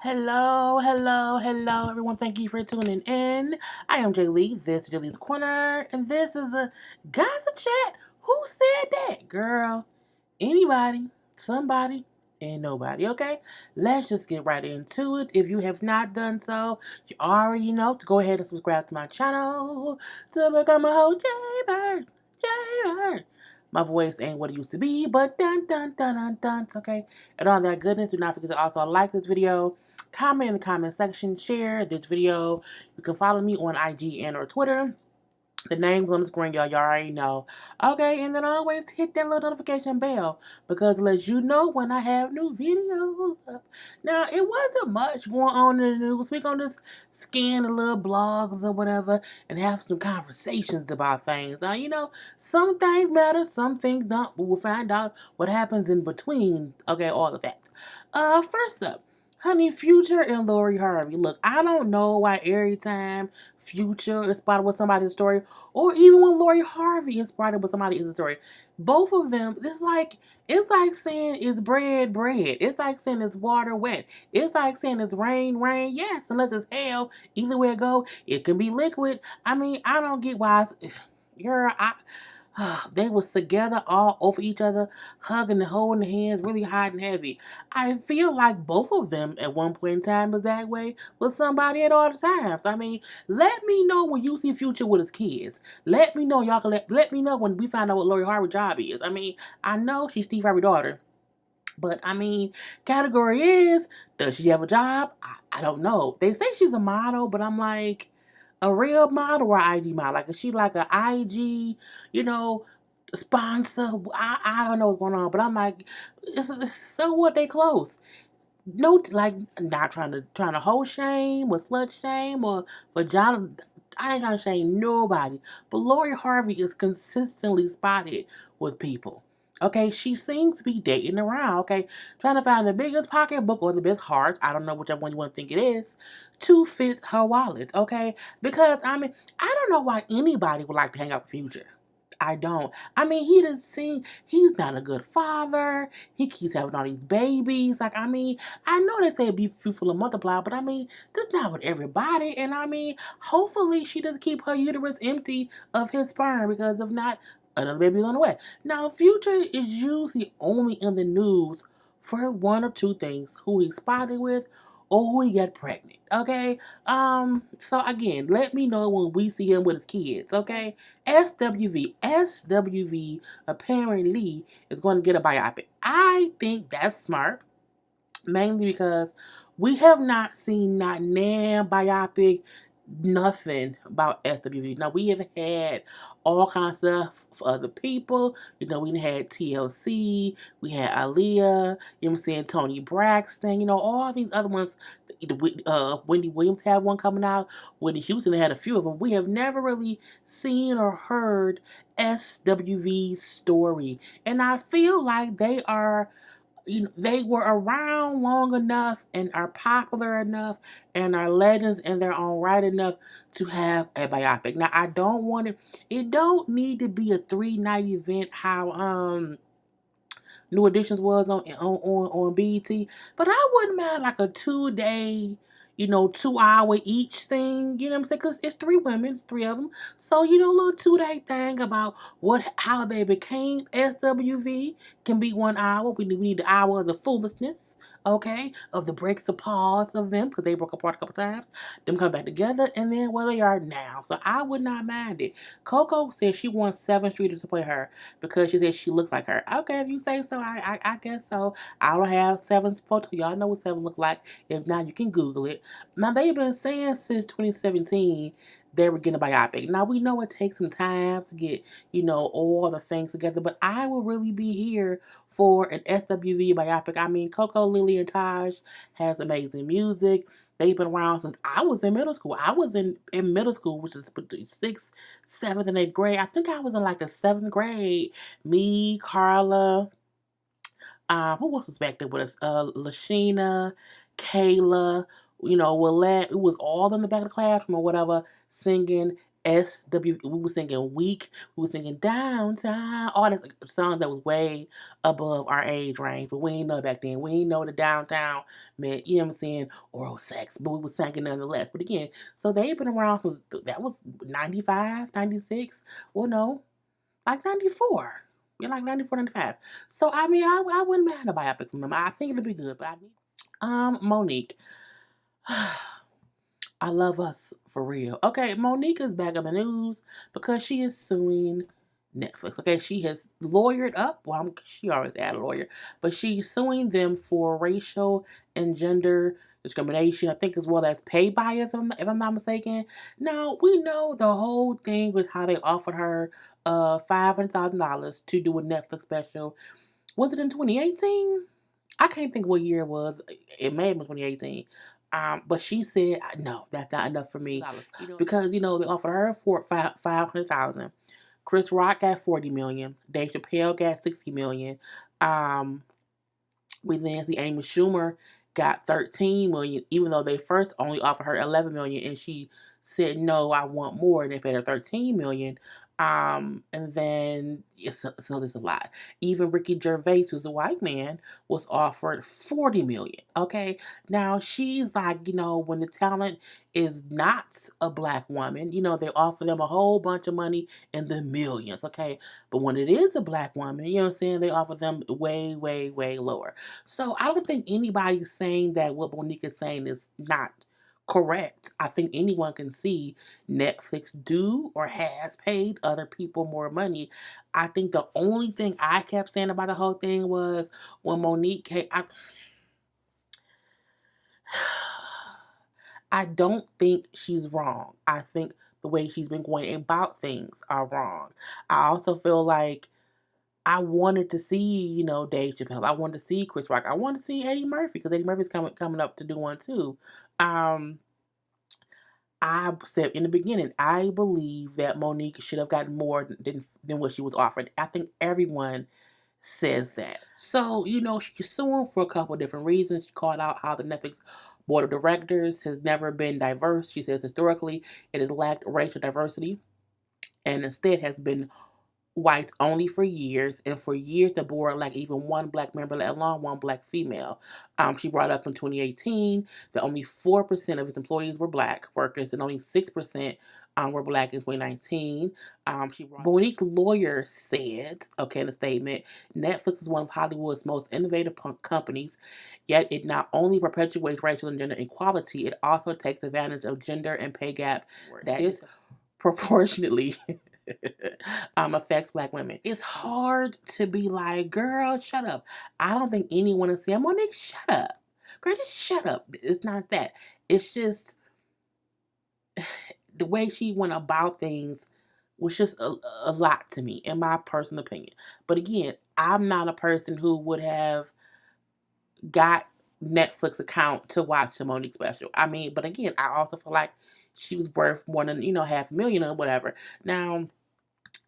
Hello, hello, hello, everyone. Thank you for tuning in. I am JayLee. This is JLeesCorner, and this is the gossip chat. Who said that, girl? Anybody, somebody, and nobody. Okay, let's just get right into it. If you have not done so, you already know to go ahead and subscribe to my channel to become a whole JayBird. JayBird. My voice ain't what it used to be, but dun dun dun dun dun. Okay, and all that goodness. Do not forget to also like this video, comment in the comment section, share this video. You can follow me on IG and or Twitter. The name's on the screen, y'all. Y'all already know. Okay, and then always hit that little notification bell because it lets you know when I have new videos up. Now, it wasn't much going on in the news. We're going to just scan the little blogs or whatever and have some conversations about things. Now, some things matter, some things don't, but we'll find out what happens in between. Okay, all of that. First up. Honey, Future and Laurie Harvey. Look, I don't know why every time Future is spotted with somebody's story, or even when Laurie Harvey is spotted with somebody else's story, both of them, it's like saying it's bread, bread. It's like saying it's water, wet. It's like saying it's rain, rain. Yes, unless it's hell. Either way it go, it can be liquid. I mean, I don't get why. Girl, they was together all over each other, hugging and holding hands, really hot and heavy. I feel like both of them at one point in time was that way with somebody at all the times. I mean, let me know when you see Future with his kids. Let me know, y'all can let me know when we find out what Lori Harvey's job is. I mean, I know she's Steve Harvey's daughter. But I mean, category is, does she have a job? I don't know. They say she's a model, but I'm like, a real model or IG model? Like, is she like a IG, you know, sponsor? I don't know what's going on, but I'm like, so what? They close. No, like, not trying to hold shame or slut shame or vagina. I ain't gonna shame nobody. But Lori Harvey is consistently spotted with people. Okay, she seems to be dating around. Okay, trying to find the biggest pocketbook or the best heart. I don't know whichever one you want to think it is to fit her wallet. Okay, because I mean, I don't know why anybody would like to hang out with Future. I don't. I mean, he doesn't seem, he's not a good father. He keeps having all these babies. Like, I mean, I know they say be fruitful and multiply, but I mean, just not with everybody. And I mean, hopefully she doesn't keep her uterus empty of his sperm because if not, another baby's on the way. Now, Future is usually only in the news for one or two things: who he's spotted with or who he got pregnant. Okay? So again, let me know when we see him with his kids, okay? SWV apparently is going to get a biopic. I think that's smart, mainly because we have not seen not nan biopic, nothing about SWV. Now we have had all kinds of stuff for other people. We had TLC, we had Aaliyah, I'm saying, Tony Braxton, all these other ones. Wendy Williams had one coming out. Whitney Houston had a few of them. We have never really seen or heard SWV's story. And I feel like they were around long enough and are popular enough and are legends in their own right enough to have a biopic. Now, I don't want it don't need to be a 3-night event how New Editions was on BET, but I wouldn't mind like a 2-day, 2-hour each thing. You know what I'm saying? Because it's three women, three of them. So a little 2-day thing about how they became SWV can be 1 hour. We need the hour of the foolishness, okay, of the breaks of pause of them because they broke apart a couple times. Them come back together and then where they are now. So I would not mind it. Coco said she wants Seven Streeters to play her because she said she looks like her. Okay, if you say so, I guess so. I don't have Seven's photo. Y'all know what Seven look like. If not, you can Google it. Now, they've been saying since 2017 they were getting a biopic. Now, we know it takes some time to get, all the things together, but I will really be here for an SWV biopic. I mean, Coco, Lily, and Taj has amazing music. They've been around since I was in middle school. I was in middle school, which is between 6th, 7th, and 8th grade. I think I was in like the 7th grade. Me, Karla, who else was back there with us? Lashina, Kayla, Willette. It was all in the back of the classroom or whatever, singing SW. We was singing Weak. We was singing Downtown. All this songs that was way above our age range, but we ain't know back then. We ain't know the downtown meant, you know what I'm saying, oral sex, but we was singing nonetheless. But again, so they've been around since that was 95, 96. Well, no, like 94. Yeah, like 94, 95. So I mean, I wouldn't mind a biopic from them. I think it'll be good, but I need Monique. I love us for real. Okay, Monique is back in the news because she is suing Netflix. Okay, she has lawyered up. Well, she always had a lawyer, but she's suing them for racial and gender discrimination. I think as well as pay bias, if I'm not mistaken. Now we know the whole thing with how they offered her $500,000 to do a Netflix special. Was it in 2018? I can't think what year it was. It may have been 2018. But she said, no, that's not enough for me. Because, they offered her for 500,000. Chris Rock got 40 million. Dave Chappelle got 60 million. We then see Amy Schumer got 13 million, even though they first only offered her 11 million, and she said, no, I want more, and they paid her 13 million. And then, so there's a lot. Even Ricky Gervais, who's a white man, was offered 40 million. Okay. Now she's like, when the talent is not a black woman, they offer them a whole bunch of money in the millions. Okay. But when it is a black woman, you know what I'm saying? They offer them way, way, way lower. So I don't think anybody's saying that what Monique is saying is not correct. I think anyone can see Netflix do or has paid other people more money. I think the only thing I kept saying about the whole thing was when Monique came, I don't think she's wrong. I think the way she's been going about things are wrong. I also feel like I wanted to see, Dave Chappelle. I wanted to see Chris Rock. I wanted to see Eddie Murphy because Eddie Murphy's coming up to do one too. I said in the beginning, I believe that Monique should have gotten more than what she was offered. I think everyone says that. So, she's suing for a couple of different reasons. She called out how the Netflix board of directors has never been diverse. She says historically it has lacked racial diversity and instead has been whites only for years, and for years the board lacked even one black member, let alone one black female. She brought up in 2018 that only 4% of its employees were black workers, and only 6% were black in 2019. Monique's lawyer said, okay, in a statement, Netflix is one of Hollywood's most innovative companies, yet it not only perpetuates racial and gender equality, it also takes advantage of gender and pay gap that disproportionately affects black women. It's hard to be like, girl, shut up. I don't think anyone is saying, Monique, shut up. Girl, just shut up. It's not that. It's just the way she went about things was just a lot to me, in my personal opinion. But again, I'm not a person who would have got Netflix account to watch the Monique special. I mean, but again, I also feel like she was worth more than, $500,000 or whatever. Now,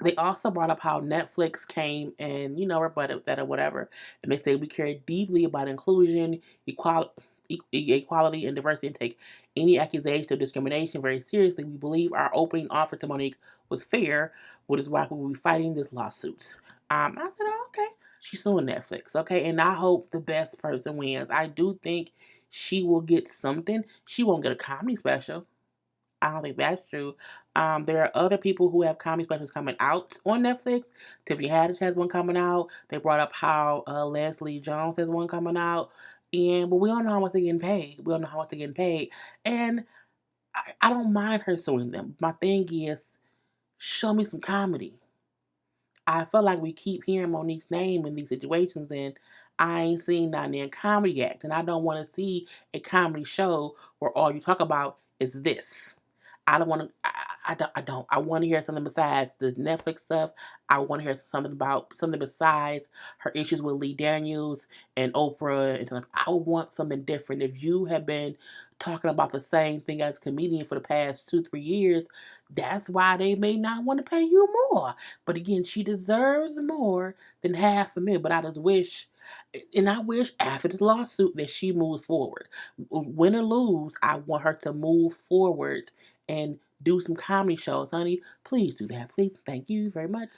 they also brought up how Netflix came and, rebutted that or whatever. And they say we care deeply about inclusion, equality, and diversity and take any accusation of discrimination very seriously. We believe our opening offer to Monique was fair, which is why we will be fighting this lawsuit. I said, oh, okay. She's suing Netflix, okay? And I hope the best person wins. I do think she will get something. She won't get a comedy special. I don't think that's true. There are other people who have comedy specials coming out on Netflix. Tiffany Haddish has one coming out. They brought up how Leslie Jones has one coming out. But we don't know how much they're getting paid. We don't know how much they're getting paid. And I don't mind her suing them. My thing is, show me some comedy. I feel like we keep hearing Monique's name in these situations, and I ain't seen nothing in comedy act. And I don't want to see a comedy show where all you talk about is this. I don't want to. I don't. I want to hear something besides the Netflix stuff. I want to hear something besides her issues with Lee Daniels and Oprah and stuff. I want something different. If you have been talking about the same thing as a comedian for the past 2-3 years, that's why they may not want to pay you more. But again, she deserves more than $500,000. But I just wish, and I wish after this lawsuit that she moves forward. Win or lose, I want her to move forward and do some comedy shows, honey. Please do that. Please. Thank you very much.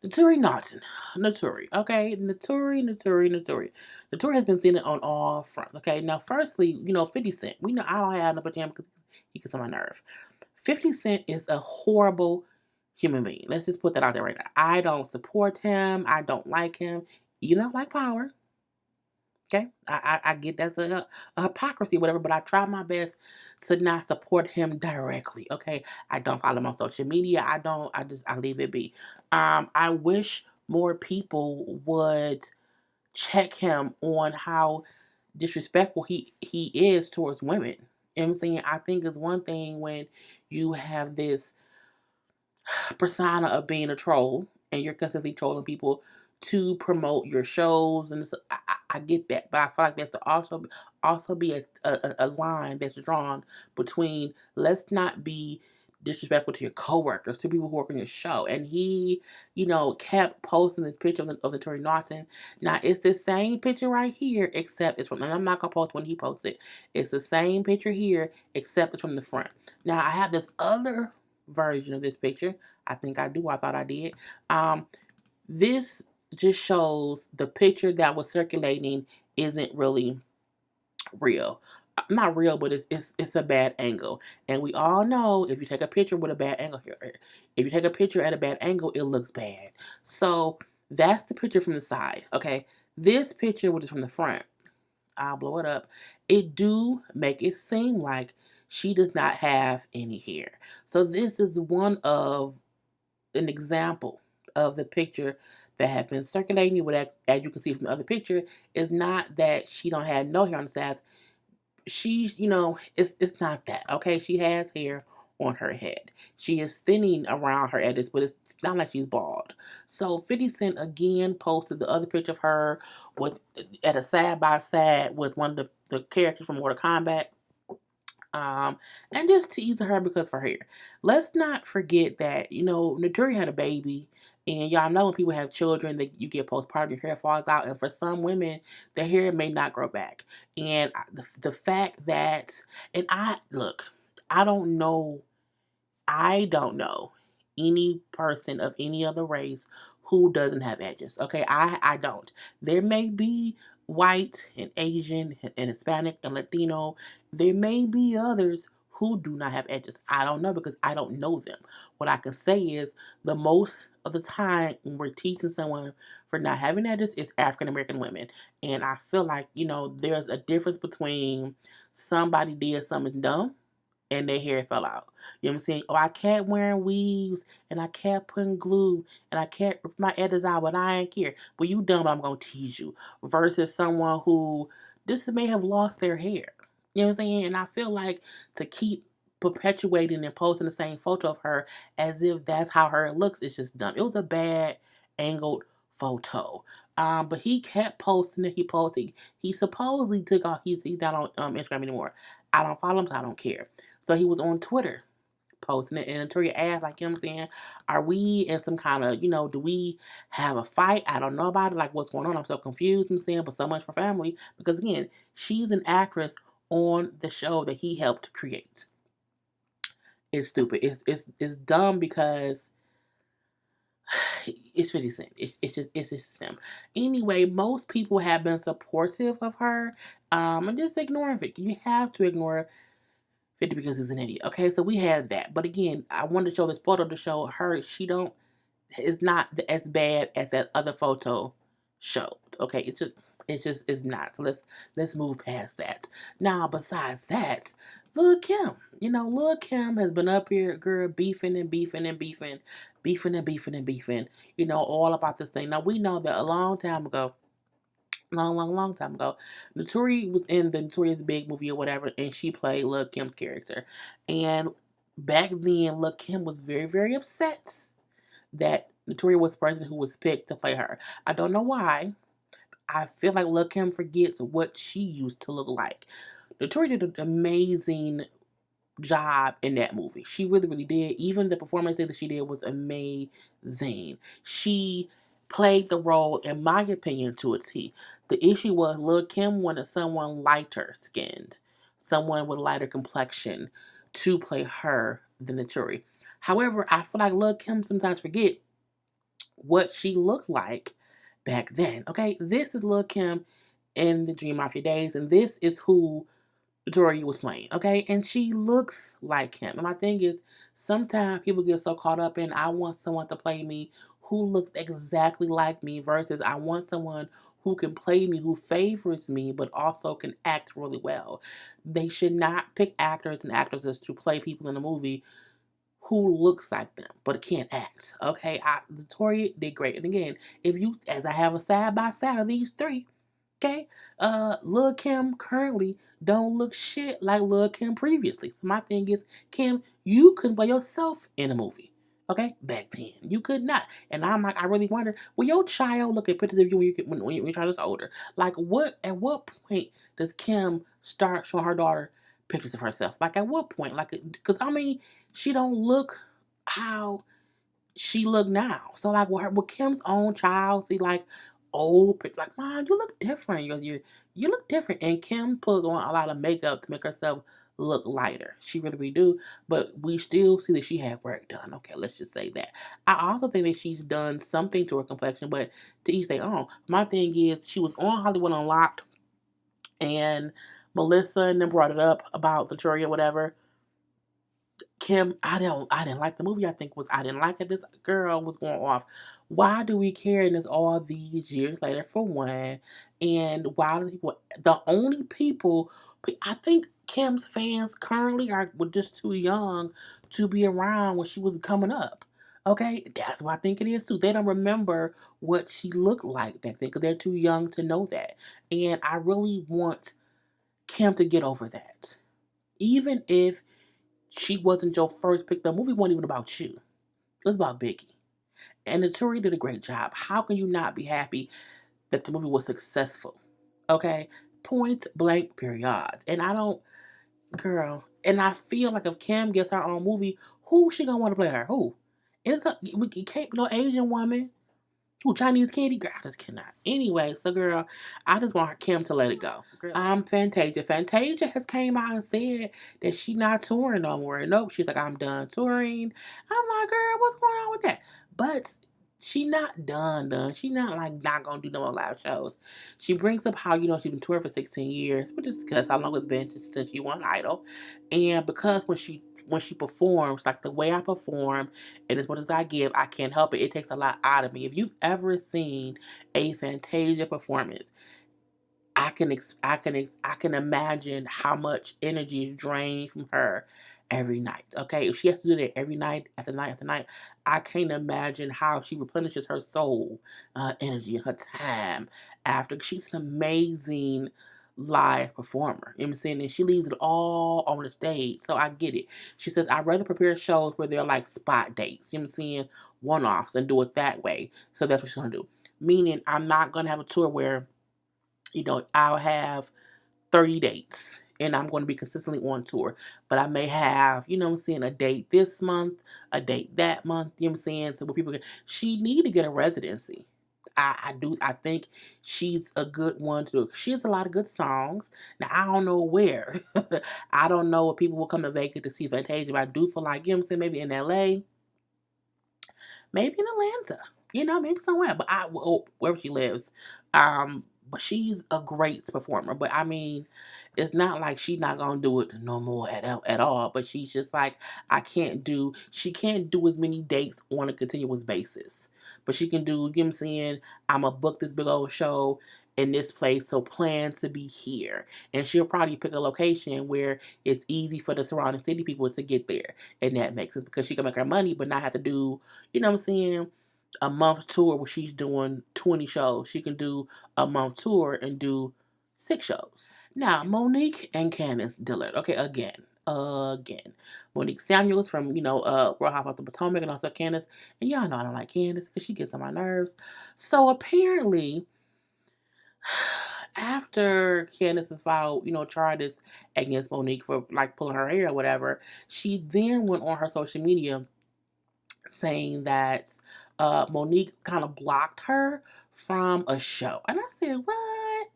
Naturi Naughton. Naturi. Okay. Naturi. Naturi has been seen it on all fronts. Okay. Now, firstly, 50 Cent. We know I don't have no him because he gets on my nerve. 50 Cent is a horrible human being. Let's just put that out there right now. I don't support him. I don't like him. You don't like power. Okay, I get that's a hypocrisy, whatever, but I try my best to not support him directly. Okay, I don't follow him on social media. I leave it be. I wish more people would check him on how disrespectful he is towards women. You know what I'm saying? I think it's one thing when you have this persona of being a troll and you're constantly trolling people to promote your shows and I get that, but I feel like there's to also be a line that's drawn between let's not be disrespectful to your coworkers, to people who work on your show. And he, kept posting this picture of the Tory Naughton. Now it's the same picture right here, except it's from, and I'm not gonna post when he posted. It's the same picture here, except it's from the front. Now I have this other version of this picture. I think I do. I thought I did. This just shows the picture that was circulating isn't really real. Not real, but it's a bad angle. And we all know if you take a picture with a bad angle here, if you take a picture at a bad angle, it looks bad. So that's the picture from the side. Okay. This picture, which is from the front, I'll blow it up. It do make it seem like she does not have any hair. So this is one of an example of the picture that had been circulating. But as you can see from the other picture, is not that she don't have no hair on the sides. She, it's not that. Okay, she has hair on her head. She is thinning around her edges, but it's not like she's bald. So 50 Cent again posted the other picture of her with at a side by side with one of the characters from Mortal Kombat. And just teasing her because of her hair. Let's not forget that, Naturi had a baby, and y'all know when people have children that you get postpartum, your hair falls out, and for some women, their hair may not grow back. And the fact that, and I don't know any person of any other race who doesn't have edges. Okay, I don't. There may be white and Asian and Hispanic and Latino. There may be others who do not have edges. I don't know because I don't know them. What I can say is the most of the time when we're teaching someone for not having edges is African American women. And I feel like, there's a difference between somebody did something dumb and their hair fell out. You know what I'm saying? Or I kept wearing weaves and I kept putting glue and I kept ripping my edges out, but I ain't care. Well, you dumb, but I'm going to tease you. Versus someone who just may have lost their hair. You know what I'm saying? And I feel like to keep perpetuating and posting the same photo of her as if that's how her looks is just dumb. It was a bad angled photo. But he kept posting it. He supposedly took off. He's not on Instagram anymore. I don't follow him, so I don't care. So he was on Twitter posting it, and Victoria asked, like, you know what I'm saying, are we in some kind of, do we have a fight? I don't know about it, like, what's going on? I'm so confused, I'm saying, but so much for family, because again, she's an actress on the show that he helped create. It's stupid. It's dumb because it's 50 Cent. It's just him. Anyway, most people have been supportive of her. And just ignoring it. You have to ignore 50 because he's an idiot. Okay, so we have that. But again, I wanted to show this photo to show her it's not as bad as that other photo showed. Okay, it's not. So let's move past that. Now, besides that, Lil Kim. Lil Kim has been up here, girl, beefing and beefing and beefing, beefing and beefing and beefing. All about this thing. Now we know that a long time ago, long time ago, Naturi was in the Notorious Big movie or whatever, and she played Lil Kim's character. And back then, Lil Kim was very, very upset that Naturi was the person who was picked to play her. I don't know why. I feel like Lil Kim forgets what she used to look like. Naturi did an amazing job in that movie. She really, really did. Even the performance that she did was amazing. She played the role, in my opinion, to a T. The issue was Lil Kim wanted someone lighter skinned, someone with lighter complexion to play her than the Tory. However, I feel like Lil Kim sometimes forget what she looked like back then. Okay, this is Lil Kim in the Dream Mafia days, and this is who Dory was playing, okay? And she looks like him. And my thing is, sometimes people get so caught up in, I want someone to play me who looks exactly like me versus I want someone who can play me, who favors me, but also can act really well. They should not pick actors and actresses to play people in a movie who looks like them but can't act. Okay, Victoria did great. And again, if you, as I have a side by side of these three, okay, Lil Kim currently don't look shit like Lil Kim previously. So my thing is, Kim, you couldn't play yourself in a movie. Okay, back then you could not, and I'm like, I really wonder, will your child look at pictures of you when your child is older? Like, what at what point does Kim start showing her daughter pictures of herself? Like, at what point? Like, because I mean, she don't look how she look now. So like with Kim's own child, see like old like, Mom, you look different. You look different. And Kim puts on a lot of makeup to make herself look lighter. She really do. But we still see that she had work done. Okay, let's just say that. I also think that she's done something to her complexion, but to each their own. My thing is, she was on Hollywood Unlocked, and Melissa and them brought it up about Victoria, whatever. Kim, I didn't like the movie. I didn't like it. This girl was going off. Why do we care in this all these years later for one? And why do people, the only people, I think Kim's fans currently were just too young to be around when she was coming up. Okay, that's what I think it is too. They don't remember what she looked like back then because they're too young to know that. And I really want Kim to get over that. Even if she wasn't your first pick. The movie wasn't even about you. It was about Biggie. And the Tory did a great job. How can you not be happy that the movie was successful? Okay? Point blank, period. And I don't, girl, and I feel like if Kim gets her own movie, who she gonna want to play her? Who? We can't, no Asian woman. Ooh, Chinese candy? Girl, I just cannot. Anyway, so girl, I just want Kim to let it go. Fantasia. Fantasia has came out and said that she not touring no more. Nope, she's like, I'm done touring. I'm like, girl, what's going on with that? But she not done. She not like not gonna do no more live shows. She brings up how, she's been touring for 16 years, which is because how long it's been since she won Idol. And because when she performs, like the way I perform and as much as I give, I can't help it. It takes a lot out of me. If you've ever seen a Fantasia performance, I can imagine how much energy is drained from her every night. Okay, if she has to do that every night after night after night, I can't imagine how she replenishes her soul, energy, her time after. She's an amazing live performer. You know what I'm saying? And she leaves it all on the stage. So I get it. She says, I'd rather prepare shows where they're like spot dates. You know what I'm saying? One-offs and do it that way. So that's what she's gonna do. Meaning I'm not gonna have a tour where I'll have 30 dates and I'm going to be consistently on tour. But I may have, a date this month, a date that month, So where people she need to get a residency. I think she's a good one to do. She has a lot of good songs. Now, I don't know where. I don't know if people will come to Vegas to see Fantasia, but I do feel like, maybe in LA, maybe in Atlanta, maybe somewhere. But wherever she lives. But she's a great performer. But I mean, it's not like she's not gonna do it no more at all. But she's just like, she can't do as many dates on a continuous basis. But she can do, you know what I'm saying, I'm gonna book this big old show in this place, so plan to be here. And she'll probably pick a location where it's easy for the surrounding city people to get there. And that makes sense because she can make her money but not have to do, you know what I'm saying, a month tour where she's doing 20 shows. She can do a month tour and do 6 shows. Now, Monique and Candace Dillard. Okay, again. Monique Samuels from, Real Housewives of the Potomac, and also Candace. And y'all know I don't like Candace because she gets on my nerves. So apparently, after Candace has filed, charges against Monique for like pulling her hair or whatever, she then went on her social media saying that Monique kind of blocked her from a show. And I said, what?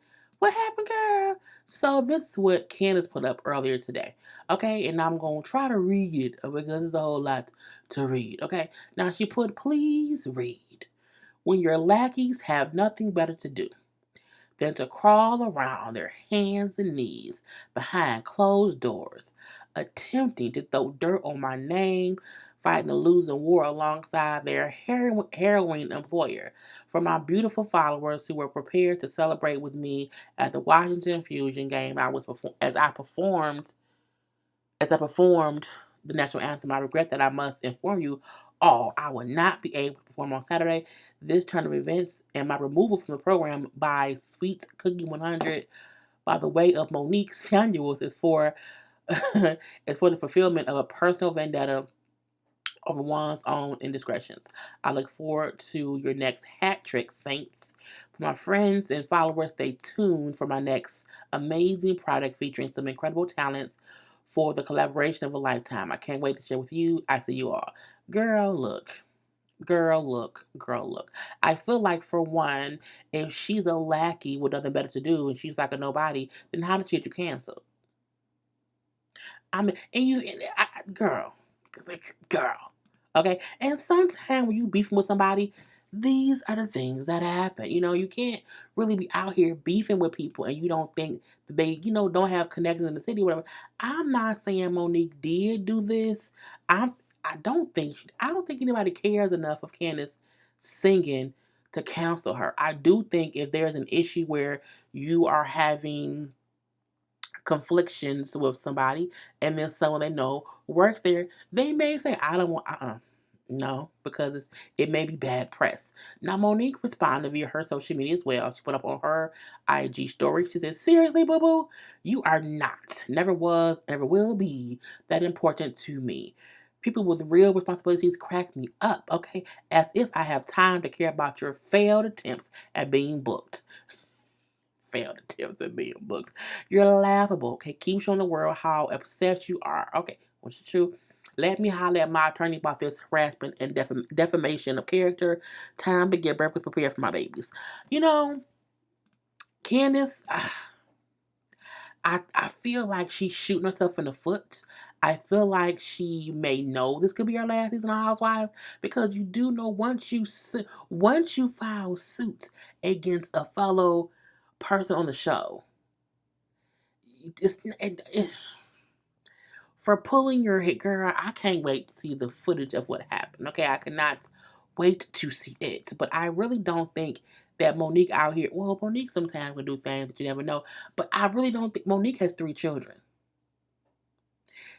What happened, girl? So this is what Candace put up earlier today. Okay, and I'm gonna try to read it because it's a whole lot to read. Okay. Now she put, please read. When your lackeys have nothing better to do than to crawl around their hands and knees behind closed doors, attempting to throw dirt on my name, fighting a losing war alongside their harrowing employer. For my beautiful followers who were prepared to celebrate with me at the Washington Fusion game, as I performed the national anthem, I regret that I must inform you all I will not be able to perform on Saturday. This turn of events and my removal from the program by Sweet Cookie 100 by the way of Monique Samuels is for is for the fulfillment of a personal vendetta over one's own indiscretions. I look forward to your next hat trick, Saints. For my friends and followers, stay tuned for my next amazing product featuring some incredible talents for the collaboration of a lifetime. I can't wait to share with you. I see you all. Girl, look. Girl, look. Girl, look. I feel like, for one, if she's a lackey with nothing better to do and she's like a nobody, then how did she get you canceled? I mean, girl, girl. Okay, and sometimes when you beefing with somebody, these are the things that happen. You can't really be out here beefing with people and you don't think that they, don't have connections in the city or whatever. I'm not saying Monique did do this. I don't think anybody cares enough of Candace singing to counsel her. I do think if there's an issue where you are having conflictions with somebody and then someone they know works there, they may say, I don't want, no, because it may be bad press. Now, Monique responded via her social media as well. She put up on her IG story. She said, seriously, boo boo, you are not, never was, never will be that important to me. People with real responsibilities crack me up, okay? As if I have time to care about your failed attempts at being booked. Failed attempts at being booked. You're laughable, okay? Keep showing the world how upset you are. Okay, what's the truth? Let me holler at my attorney about this harassment and defamation of character. Time to get breakfast prepared for my babies. Candace, I feel like she's shooting herself in the foot. I feel like she may know this could be her last season on Housewives, because you do know once you file suit against a fellow person on the show, for pulling your hit, girl, I can't wait to see the footage of what happened. Okay, I cannot wait to see it. But I really don't think that Monique out here, well, Monique sometimes will do things that you never know, but I really don't think Monique has 3 children.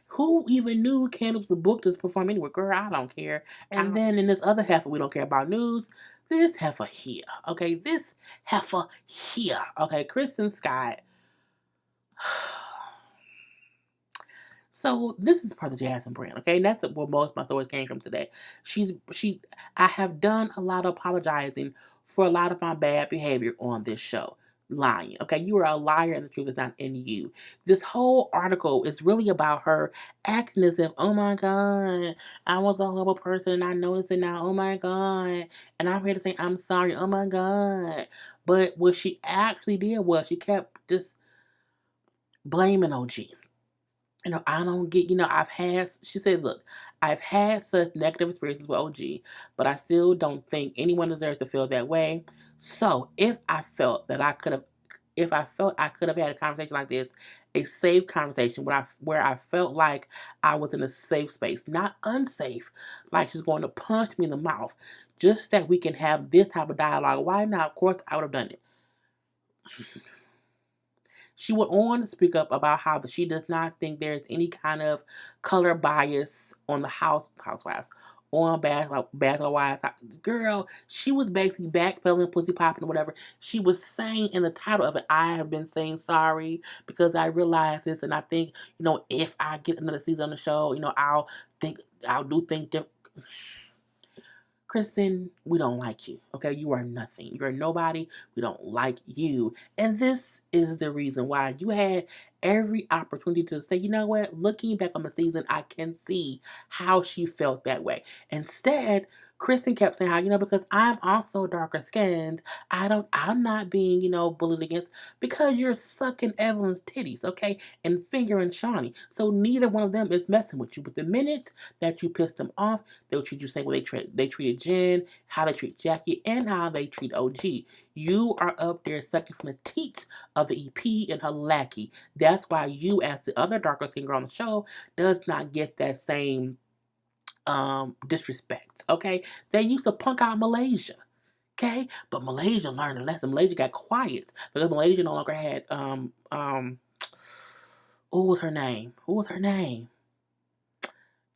Who even knew Candace was booked to perform anywhere? Girl, I don't care. And then in this other half, we don't care about news. This heifer here, okay? This heifer here, okay? Kristen Skye. So this is part of the Jasmine brand, okay? And that's where most of my stories came from today. I have done a lot of apologizing for a lot of my bad behavior on this show. Lying, okay? You are a liar and the truth is not in you. This whole article is really about her acting as if, oh my God, I was a horrible person and I noticed it now, oh my God. And I'm here to say, I'm sorry, oh my God. But what she actually did was she kept just blaming OG. I don't get, she said, look, I've had such negative experiences with OG, but I still don't think anyone deserves to feel that way. So if I felt I could have had a conversation like this, a safe conversation where I felt like I was in a safe space, not unsafe, like she's going to punch me in the mouth, just that we can have this type of dialogue. Why not? Of course, I would have done it. She went on to speak up about how she does not think there is any kind of color bias on the Housewives, on Basketball Wives. Girl, she was basically backpedaling, pussy popping, or whatever. She was saying in the title of it, I have been saying sorry because I realize this, and I think, if I get another season on the show, I'll do things different. Kristen, we don't like you, okay? You are nothing. You're nobody. We don't like you. And this is the reason why you had every opportunity to say, you know what, looking back on the season, I can see how she felt that way. Instead, Kristen kept saying how, because I'm also darker skinned, I'm not being, bullied against because you're sucking Evelyn's titties, okay? And fingering Shawnee. So neither one of them is messing with you. But the minute that you piss them off, they'll treat you the same way they treated Jen, how they treat Jackie, and how they treat OG. You are up there sucking from the teats of the EP and her lackey. That's why you, as the other darker skin girl on the show, does not get that same disrespect. Okay, they used to punk out Malaysia. Okay, but Malaysia learned a lesson. Malaysia got quiet because Malaysia no longer had what was her name? What was her name?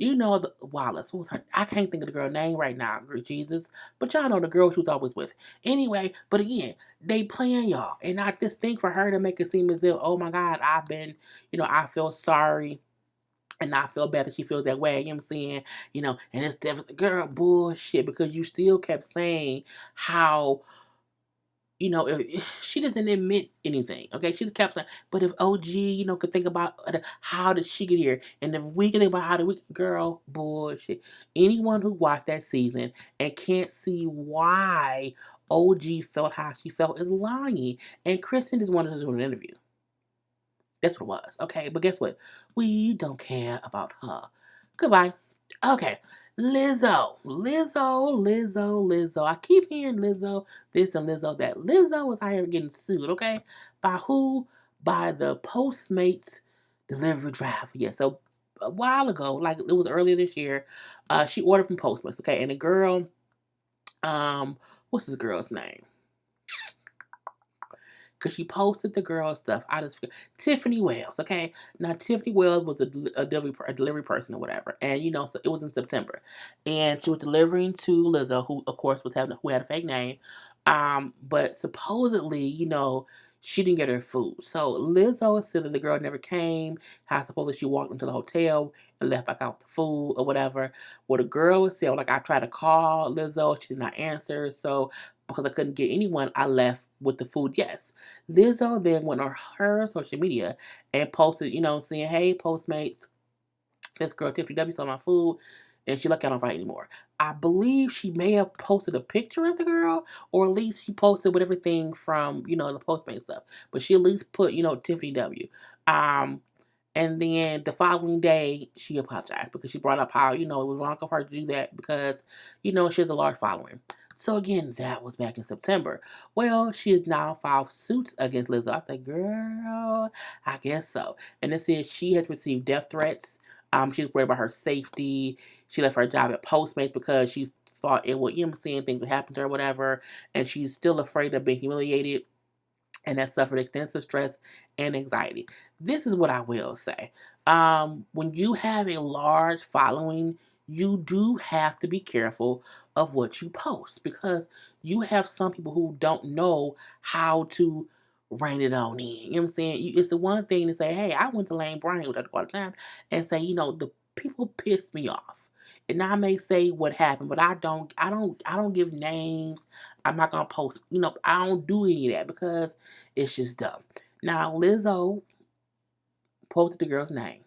The Wallace. What was her? I can't think of the girl name right now. Jesus, but y'all know the girl she was always with. Anyway, but again, they playing y'all, and I just think for her to make it seem as if, oh my God, I've been, I feel sorry. And I feel bad that she feels that way. You know what I'm saying? And it's definitely, girl, bullshit. Because you still kept saying how, if she doesn't admit anything. Okay? She just kept saying, but if OG, could think about how did she get here? And if we can think about how did we, girl, bullshit. Anyone who watched that season and can't see why OG felt how she felt is lying. And Kristen just wanted to do an interview. That's what it was. Okay, but guess what? We don't care about her. Goodbye. Okay. Lizzo. I keep hearing Lizzo this and Lizzo that. Lizzo was out here getting sued, okay? By who? By the Postmates delivery driver. Yeah, so a while ago, like it was earlier this year, she ordered from Postmates, okay? And the girl, what's this girl's name? Because she posted the girl stuff. I just forget. Tiffany Wells, okay? Now, Tiffany Wells was a delivery person or whatever. And, so it was in September. And she was delivering to Lizzo, who, of course, who had a fake name. But supposedly, she didn't get her food. So Lizzo said that the girl never came. How supposedly she walked into the hotel and left back out the food or whatever. Well, the girl said, like, I tried to call Lizzo. She did not answer. So because I couldn't get anyone, I left with the food. Yes. Lizzo then went on her social media and posted, saying, hey, Postmates, this girl Tiffany W saw my food and she like I don't fight anymore. I believe she may have posted a picture of the girl, or at least she posted with everything from, the Postmates stuff. But she at least put, Tiffany W. And then the following day, she apologized because she brought up how, it was wrong of her to do that because, she has a large following. So again, that was back in September. Well, she has now filed suits against Lizzo. I said, girl, I guess so. And it says she has received death threats. She's worried about her safety. She left her job at Postmates because she thought it would, things would happen to her, whatever. And she's still afraid of being humiliated and has suffered extensive stress and anxiety. This is what I will say. When you have a large following, you do have to be careful of what you post because you have some people who don't know how to rein it on in. You know what I'm saying? It's the one thing to say, hey, I went to Lane Bryant, which I do all the time, and say, the people pissed me off. And I may say what happened, but I don't give names. I'm not gonna post, I don't do any of that because it's just dumb. Now Lizzo posted the girl's name.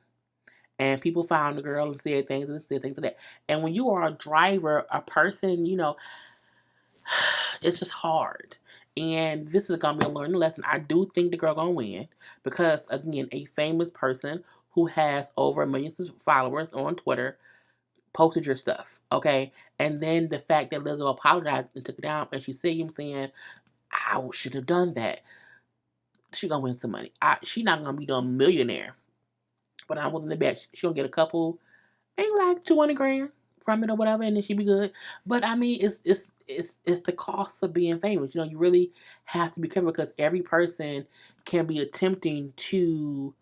And people found the girl and said things to that. And when you are a driver, a person, it's just hard. And this is gonna be a learning lesson. I do think the girl gonna win because again, a famous person who has over 1 million followers on Twitter posted your stuff, okay? And then the fact that Lizzo apologized and took it down, and she said, saying, I should have done that. She gonna win some money. She not gonna be a millionaire, but I'm willing to bet she gonna get a couple, maybe like 200 grand from it or whatever, and then she be good. But I mean, it's the cost of being famous. You really have to be careful because every person can be attempting to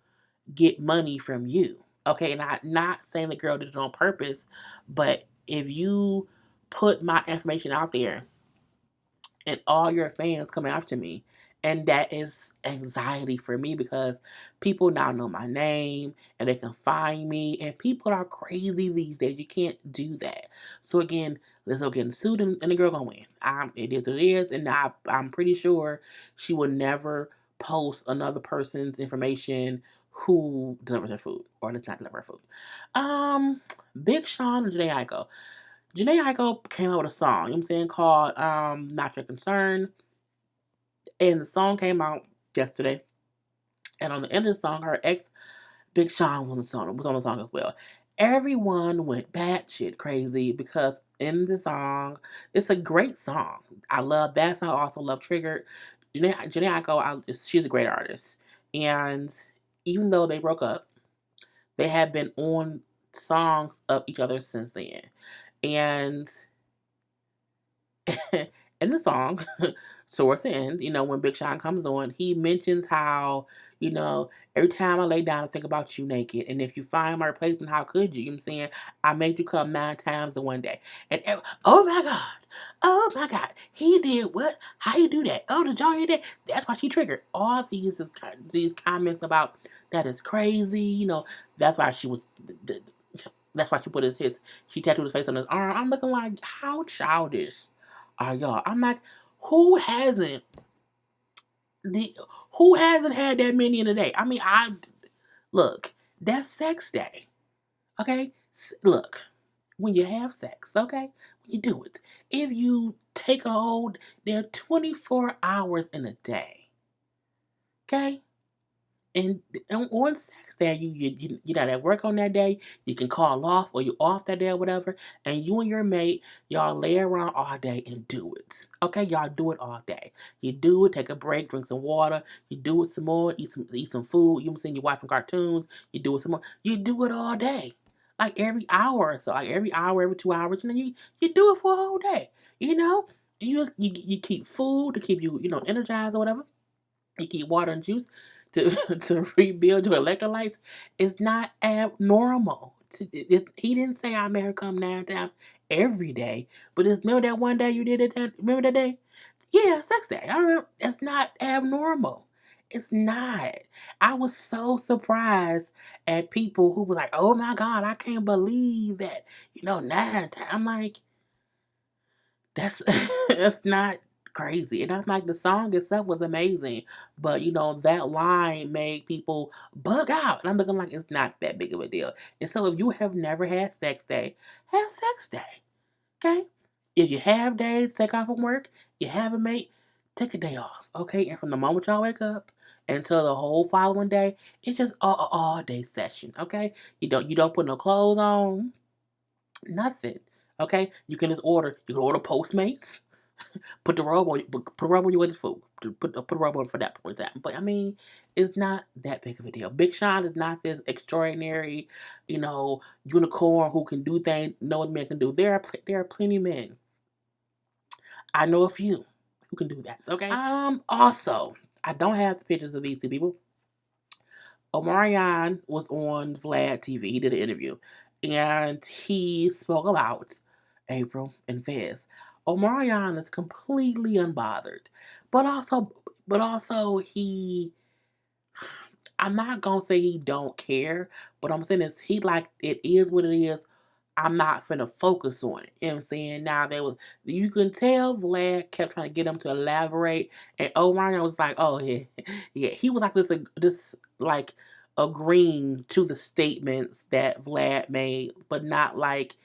get money from you. Okay, and I'm not saying the girl did it on purpose, but if you put my information out there and all your fans come after me, and that is anxiety for me because people now know my name and they can find me, and people are crazy these days. You can't do that. So again, Lizzo getting sued and the girl gonna win. It is what it is, and I'm pretty sure she will never post another person's information who delivers her food or does not deliver her food. Big Sean and Jhené Aiko. Jhené Aiko came out with a song, you know what I'm saying, called Not Your Concern. And the song came out yesterday. And on the end of the song, her ex Big Sean was on the song as well. Everyone went batshit crazy because in the song, it's a great song. I love that song. I also love Triggered. Jhené Aiko, she's a great artist. And even though they broke up, they have been on songs of each other since then. And in the song, towards the end, when Big Sean comes on, he mentions how, every time I lay down and think about you naked, and if you find my replacement, how could you? You know what I'm saying? I made you come 9 times in one day. And oh my God, he did what? How you do that? Oh, did y'all hear that? That's why she triggered. All these comments about that is crazy. That's why she was. That's why she put she tattooed his face on his arm. I'm looking like, how childish are y'all? I'm like, who hasn't had that many in a day? I mean, look, that's sex day. Okay? Look, when you have sex, okay? When you do it. If you take a hold, there are 24 hours in a day. Okay? And on sex day, you're not at work on that day. You can call off, or you off that day or whatever. And you and your mate, y'all lay around all day and do it. Okay, y'all do it all day. You do it, take a break, drink some water. You do it some more, eat some food. You know what I'm saying? You're watching cartoons. You do it some more. You do it all day, like every hour or so, like every hour, every 2 hours. You do it for a whole day. You keep food to keep you energized or whatever. You keep water and juice to to rebuild your electrolytes. It's not abnormal. He didn't say I made her come 9 times every day, but remember that one day you did it. Remember that day? Yeah, sex day. I remember. It's not abnormal. It's not. I was so surprised at people who were like, "Oh my God, I can't believe that." 9 times. I'm like, that's that's not crazy. And I'm like, the song itself was amazing, but that line made people bug out. And I'm looking like, it's not that big of a deal. And so if you have never had sex day, have sex day. Okay? If you have days, take off from work, you have a mate, take a day off. Okay? And from the moment y'all wake up until the whole following day, it's just all day session. Okay? You don't put no clothes on. Nothing. Okay? You can order Postmates. Put the robe on. Put a robe on your with food. Put a robe on for that point in time. But I mean, it's not that big of a deal. Big Sean is not this extraordinary, unicorn who can do things no other man can do. There are plenty of men. I know a few who can do that. Okay. Also, I don't have the pictures of these two people. Omarion was on Vlad TV. He did an interview, and he spoke about April and Fez. Omarion is completely unbothered, but also he. I'm not gonna say he don't care, but I'm saying is he like it is what it is. I'm not finna focus on it. You know what I'm saying? Now you can tell Vlad kept trying to get him to elaborate, and Omarion was like, "Oh yeah, yeah." He was like this like agreeing to the statements that Vlad made, but not like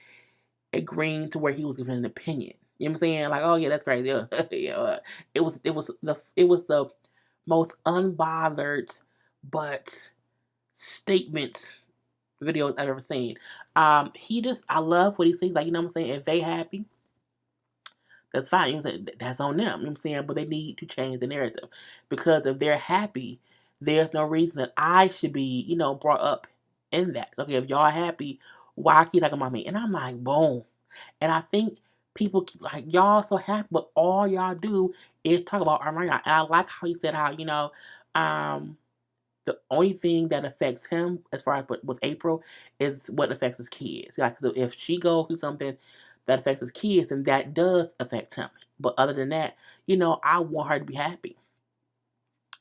agreeing to where he was giving an opinion. You know what I'm saying? Like, oh yeah, that's crazy. Yeah, yeah. It was the most unbothered but statement videos I've ever seen. I love what he says. Like, you know what I'm saying? If they happy, that's fine. You know what I'm saying? That's on them. You know what I'm saying? But they need to change the narrative. Because if they're happy, there's no reason that I should be, brought up in that. Okay, if y'all happy, why keep talking about me? And I'm like, boom. And I think people keep like, y'all so happy, but all y'all do is talk about Omarion. And I like how he said how, the only thing that affects him, as far as with April, is what affects his kids. Like, so if she goes through something that affects his kids, then that does affect him. But other than that, I want her to be happy.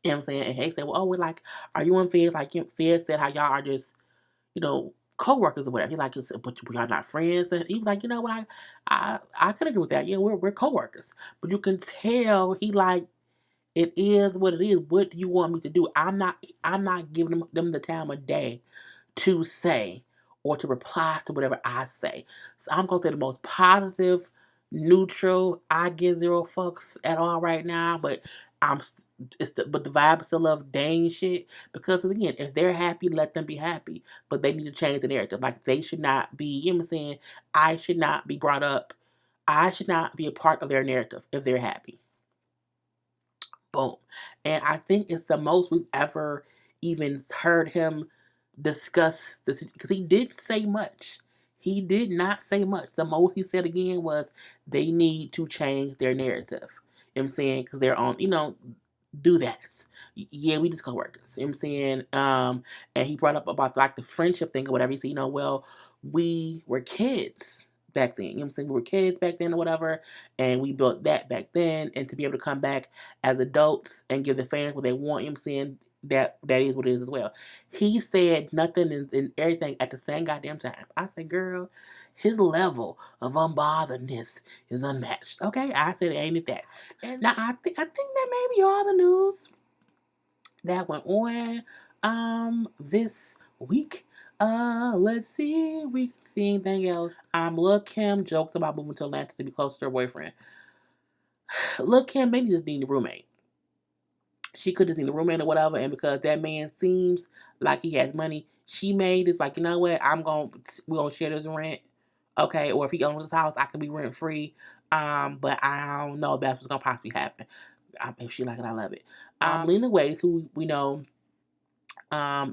You know what I'm saying? And he said, well, we're like, are you on Fed? Like, Fed said how y'all are just, co-workers or whatever. He like, but y'all not friends. And he was like, you know what? I could agree with that. Yeah, we're co-workers. But you can tell he like, It is what it is. What do you want me to do? I'm not giving them the time of day to say or to reply to whatever I say. So I'm gonna say the most positive, neutral. I give zero fucks at all right now, but I'm but the vibe is still of dang shit, because again, if they're happy, let them be happy. But they need to change the narrative. Like, they should not be, you know what I'm saying? I should not be brought up. I should not be a part of their narrative if they're happy. Boom. And I think it's the most we've ever even heard him discuss this, because he didn't say much. He did not say much. The most he said again was they need to change their narrative. You know what I'm saying? Because they're on, do that. Yeah, we just co-workers. You know what I'm saying? And he brought up about like the friendship thing or whatever. He said, well, we were kids back then. You know what I'm saying? We were kids back then or whatever, and we built that back then. And to be able to come back as adults and give the fans what they want, you know what I'm saying? That is what it is as well. He said nothing and everything at the same goddamn time. I said, girl, his level of unbotheredness is unmatched. Okay, I said it ain't it that. And now I think that may be all the news that went on this week. Let's see if we can see anything else. Lil Kim jokes about moving to Atlanta to be closer to her boyfriend. Lil Kim maybe just need a roommate. She could just need a roommate or whatever, and because that man seems like he has money, she made it's like, you know what, we're gonna share this rent. Okay, or if he owns his house, I can be rent free. But I don't know if that's what's gonna possibly happen. If she like it, I love it. Lena Waithe, who we know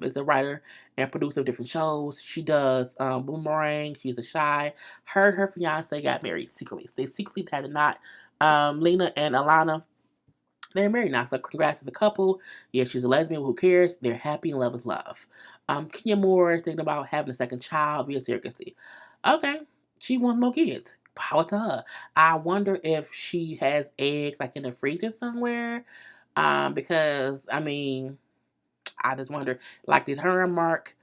is a writer and producer of different shows. She does Boomerang. She's a Shy. Her fiance got married secretly. They secretly had a knot. Lena and Alana, they're married now, so congrats to the couple. Yeah, she's a lesbian. Who cares? They're happy and love is love. Kenya Moore is thinking about having a second child via surrogacy. Okay, she wants more kids. Power to her. I wonder if she has eggs like in the freezer somewhere. Because I mean, I just wonder, like, did her and Mark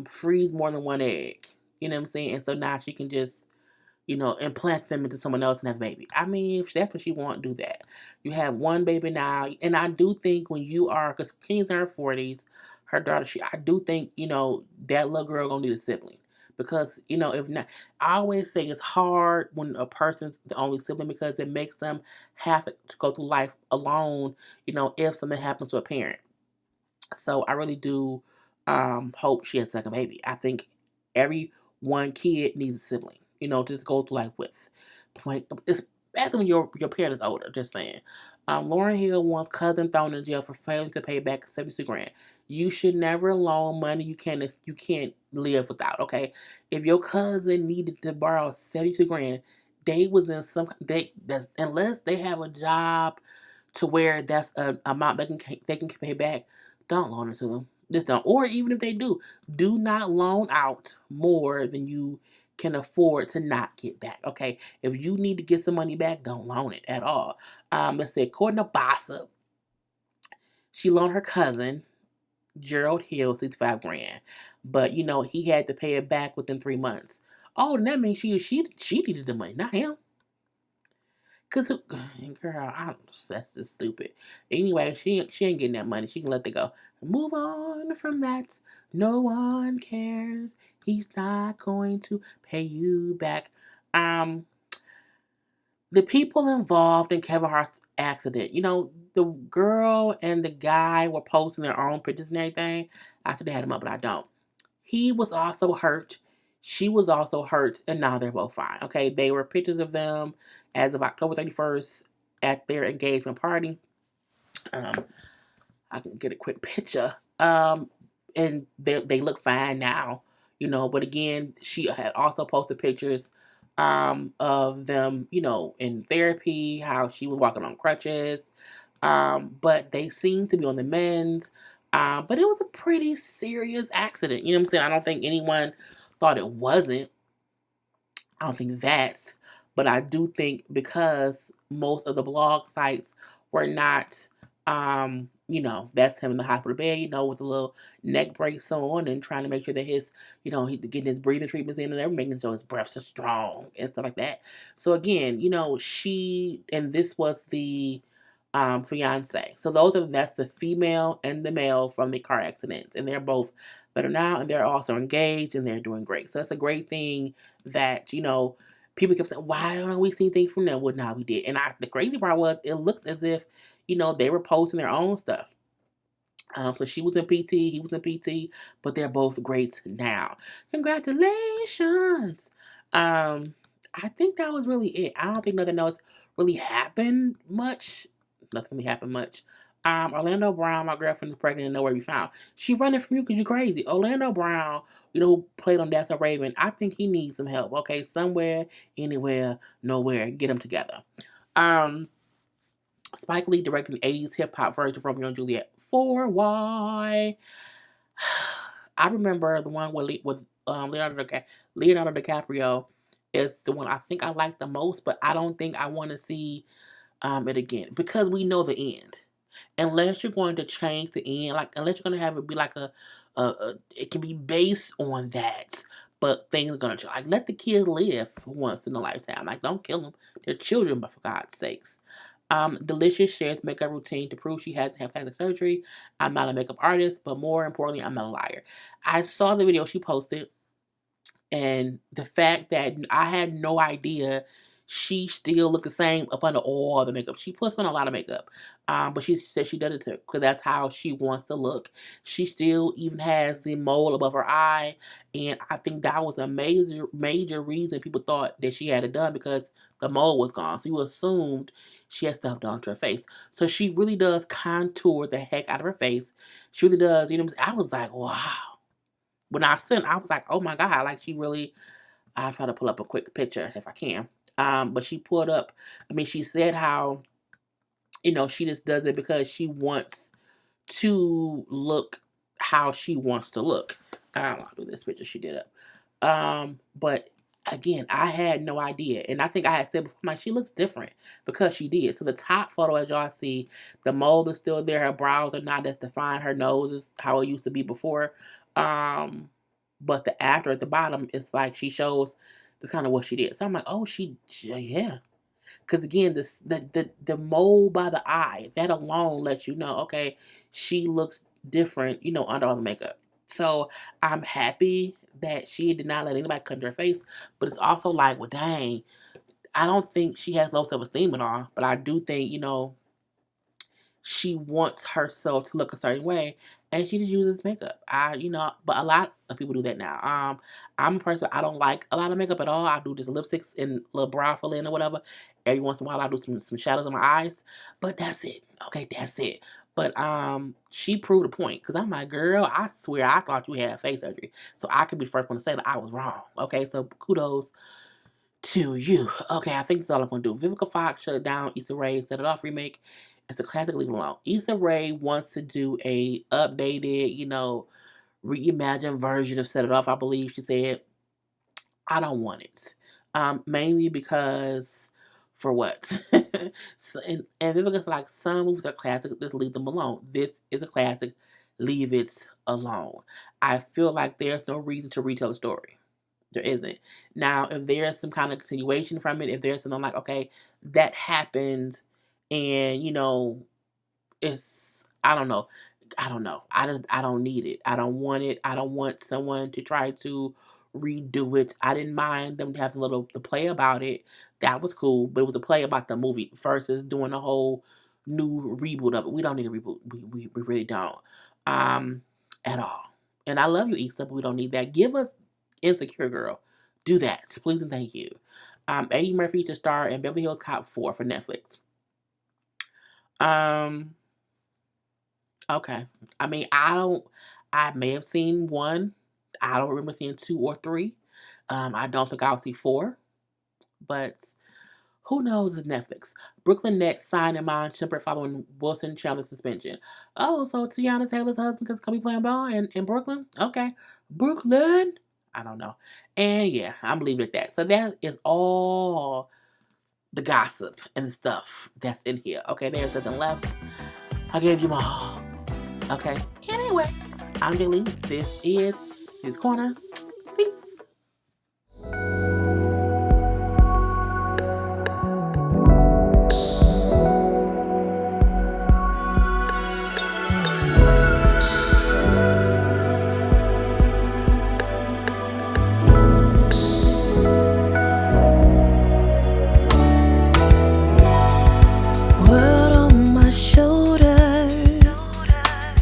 freeze more than one egg? You know what I'm saying? And so now she can just, implant them into someone else and have a baby. I mean, if that's what she want, do that. You have one baby now, and I do think when you are, because Kenya's in her 40s, her daughter, I do think, that little girl gonna need a sibling. Because, if not, I always say it's hard when a person's the only sibling, because it makes them have to go through life alone, if something happens to a parent. So I really do hope she has a second baby. I think every one kid needs a sibling. Just go through life with. Especially when your parent is older. Just saying. Lauryn Hill wants cousin thrown in jail for failing to pay back 72 grand. You should never loan money you can't live without. Okay, if your cousin needed to borrow 72 grand, they was in unless they have a job to where that's an amount they can pay back. Don't loan it to them. Just don't. Or even if they do not loan out more than you can afford to not get back. Okay, if you need to get some money back, don't loan it at all. Let's say according to Bossa, she loaned her cousin Gerald Hill 65 grand, but he had to pay it back within 3 months. Oh, and that means she needed the money, not him. Cause girl, that's just stupid. Anyway, she ain't getting that money. She can let it go. Move on from that. No one cares. He's not going to pay you back. The people involved in Kevin Hart's accident. The girl and the guy were posting their own pictures and everything after they had him up, but I don't. He was also hurt. She was also hurt, and now they're both fine. Okay, they were pictures of them as of October 31st at their engagement party. I can get a quick picture. And they look fine now, But again, she had also posted pictures of them, in therapy, how she was walking on crutches. But they seem to be on the mend. But it was a pretty serious accident. You know what I'm saying? I don't think anyone thought it wasn't. I don't think that's. But I do think because most of the blog sites were not, that's him in the hospital bed, with a little neck brace on and trying to make sure that his, he's getting his breathing treatments in and everything, making sure his breaths are strong and stuff like that. So again, and this was the fiance. So that's the female and the male from the car accidents, and they're both better now, and they're also engaged, and they're doing great. So that's a great thing that people kept saying, "Why don't we see things from them?" Well, now we did, and the crazy part was it looks as if they were posting their own stuff. So she was in PT, he was in PT, but they're both great now. Congratulations. I think that was really it. I don't think nothing else really happened much. Nothing really happened much. Orlando Brown, my girlfriend is pregnant and nowhere to be found. She running from you because you're crazy. Orlando Brown, who played on That's a Raven, I think he needs some help. Okay, somewhere, anywhere, nowhere, get them together. Spike Lee directed an 80s hip hop version of Romeo and Juliet. For why? I remember the one with Leonardo DiCaprio is the one I think I like the most, but I don't think I want to see it again because we know the end. Unless you're going to change the end, unless you're going to have it be like it can be based on that, but things are going to change. Let the kids live for once in a lifetime. Don't kill them. They're children, but for God's sakes. Delicious shares makeup routine to prove she hasn't had plastic surgery. I'm not a makeup artist, but more importantly, I'm not a liar. I saw the video she posted, and the fact that I had no idea she still looked the same up under all the makeup. She puts on a lot of makeup, but she said she does it too because that's how she wants to look. She still even has the mole above her eye, and I think that was a major reason people thought that she had it done because the mole was gone. So you assumed she had stuff done to her face. So she really does contour the heck out of her face. She really does. I was like, wow. When I was like, oh my God, she really. I'll try to pull up a quick picture if I can. But she pulled up. She said how, she just does it because she wants to look how she wants to look. I'll do this picture she did up. But again, I had no idea. And I think I had said before, she looks different because she did. So the top photo, as y'all see, the mold is still there. Her brows are not as defined. Her nose is how it used to be before. But the after at the bottom is she shows this kind of what she did. So I'm like, oh, yeah. Because again, the mole by the eye, that alone lets you know, okay, she looks different, under all the makeup. So I'm happy that she did not let anybody cut her face. But it's also well, dang, I don't think she has low self-esteem at all. But I do think, she wants herself to look a certain way, and she just uses makeup. But a lot of people do that now. I'm a person, I don't like a lot of makeup at all. I do just lipsticks and little brow fill in or whatever. Every once in a while, I do some shadows on my eyes, but that's it. Okay, that's it. But she proved a point because I'm like, girl, I swear I thought you had face surgery, so I could be the first one to say that I was wrong. Okay, so kudos to you. Okay, I think that's all I'm gonna do. Vivica Fox shut it down. Issa Rae Set It Off remake. It's a classic. Leave it alone. Issa Rae wants to do a updated, reimagined version of Set It Off. I believe she said. I don't want it. Mainly because for what? So, and Vivica's like, some movies are classic. Just leave them alone. This is a classic. Leave it alone. I feel like there's no reason to retell the story. There isn't. Now, if there's some kind of continuation from it, if there's something like, okay, that happened, and it's I don't know. I don't know. I don't need it. I don't want it. I don't want someone to try to redo it. I didn't mind them having the play about it. That was cool, but it was a play about the movie versus doing a whole new reboot of it. We don't need a reboot. We really don't. At all. And I love you, Issa, but we don't need that. Give us Insecure Girl. Do that. Please and thank you. Eddie Murphy to star in Beverly Hills Cop 4 for Netflix. Okay. I may have seen one. I don't remember seeing 2 or 3. I don't think I'll see 4. But who knows? It's Netflix. Brooklyn Nets signed Iman Shumpert following Wilson Chandler's suspension. Oh, so Tiana Taylor's husband is going to be playing ball in Brooklyn? Okay. Brooklyn? I don't know. And yeah, I'm leaving it at that. So that is all the gossip and the stuff that's in here. Okay, there's nothing left. I gave you my all. Okay. Anyway, I'm JayLee. This is JayLeesCorner.